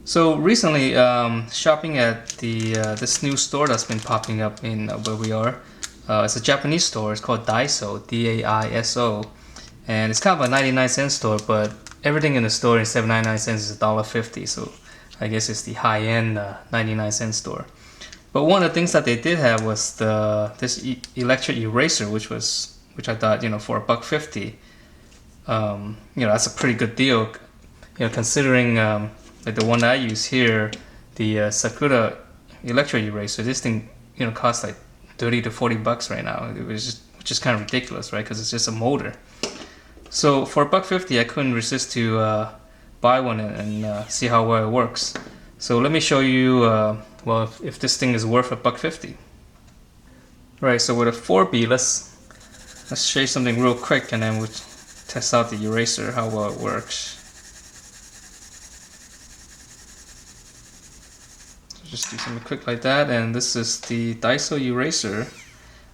So recently, shopping at the this new store that's been popping up in where we are. It's a Japanese store. It's called Daiso, D-A-I-S-O, and it's kind of a 99-cent store. But everything in the store instead of 99 cents is $1.50. So I guess it's the high-end 99-cent store. But one of the things that they did have was this electric eraser, which I thought, for $1.50, that's a pretty good deal. Considering like the one that I use here, the Sakura electric eraser. This thing, costs like 30 to 40 bucks right now. Which is kind of ridiculous, right? Because it's just a motor. So for $1.50, I couldn't resist to buy one and see how well it works. So let me show you, well, if this thing is worth $1.50. Right. So with a 4B, let's show you something real quick, and then we'll test out the eraser, how well it works. Just do something quick like that, and this is the Daiso eraser.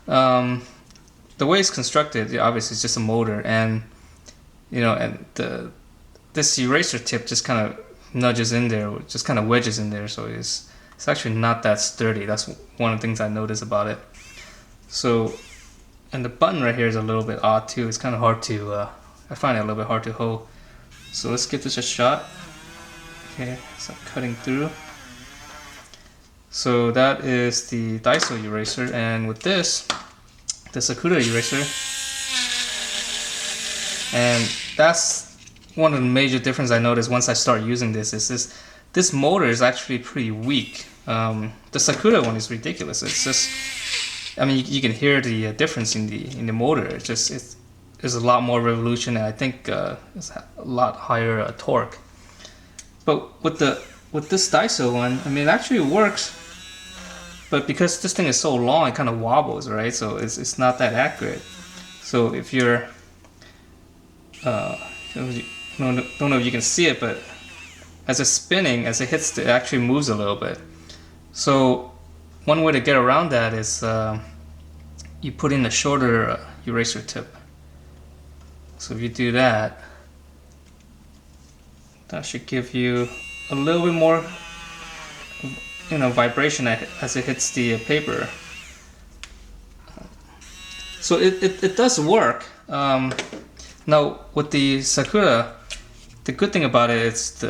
The way it's constructed, obviously it's just a motor, and this eraser tip just kind of nudges in there, just kind of wedges in there, so it's actually not that sturdy. That's one of the things I noticed about it. So, and the button right here is a little bit odd too. It's kind of hard to, I find it a little bit hard to hold. So let's give this a shot. Okay, so cutting through. So that is the Daiso eraser, and with this, the Sakura eraser, and that's one of the major differences I noticed once I start using this. Is this motor is actually pretty weak. The Sakura one is ridiculous. It's just, I mean, you can hear the difference in the motor. There's a lot more revolution, and I think it's a lot higher torque. But with this Daiso one, I mean, it actually works. But because this thing is so long, it kind of wobbles, right? So it's not that accurate. So if you're, don't know if you can see it, but as it's spinning, as it hits, it actually moves a little bit. So one way to get around that is you put in a shorter eraser tip. So if you do that, that should give you a little bit more vibration as it hits the paper. So it does work. Now with the Sakura, the good thing about it is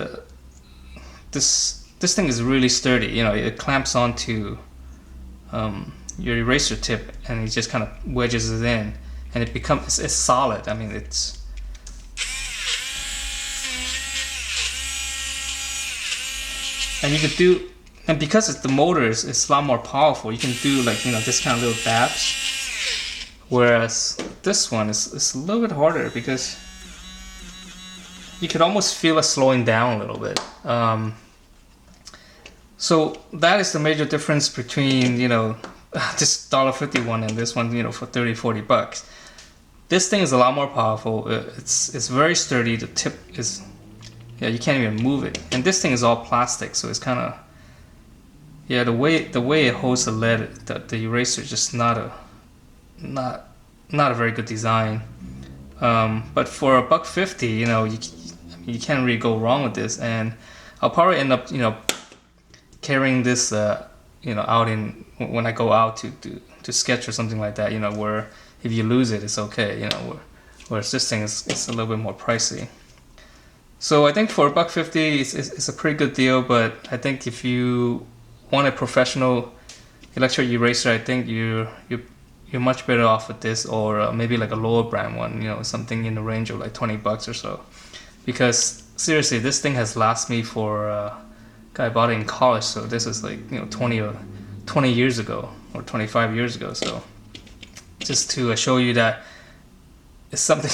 this thing is really sturdy. It clamps onto your eraser tip, and it just kind of wedges it in, and it's solid. I mean, it's and you could do. And because it's the motor is a lot more powerful, you can do like this kind of little dabs. Whereas this one is a little bit harder because you could almost feel it slowing down a little bit. So that is the major difference between this $1.50 one and this one for 30, 40 bucks. This thing is a lot more powerful. It's very sturdy. The tip is you can't even move it. And this thing is all plastic, so it's kind of the way it holds the lead, the eraser is just not a very good design. But for $1.50, you can't really go wrong with this. And I'll probably end up carrying this out when I go out to sketch or something like that. Where if you lose it, it's okay. Whereas this thing is a little bit more pricey. So I think for $1.50, it's a pretty good deal. But I think if you want a professional electric eraser, I think you're much better off with this, or maybe like a lower brand one, something in the range of like 20 bucks or so. Because seriously, this thing has lasted me for I bought it in college, so this is like 20 years ago or 25 years ago. So just to show you that it's something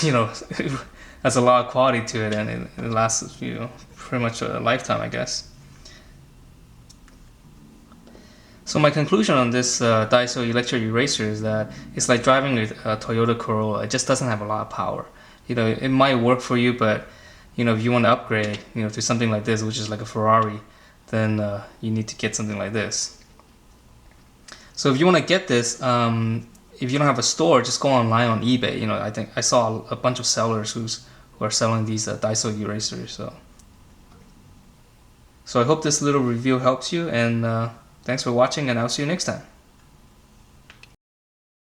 has a lot of quality to it, and it lasts pretty much a lifetime, I guess. So my conclusion on this Daiso electric eraser is that it's like driving a Toyota Corolla. It just doesn't have a lot of power. It might work for you, but if you want to upgrade, to something like this, which is like a Ferrari, then you need to get something like this. So if you want to get this, if you don't have a store, just go online on eBay. I think I saw a bunch of sellers who are selling these Daiso erasers. So I hope this little review helps you, and thanks for watching, and I'll see you next time.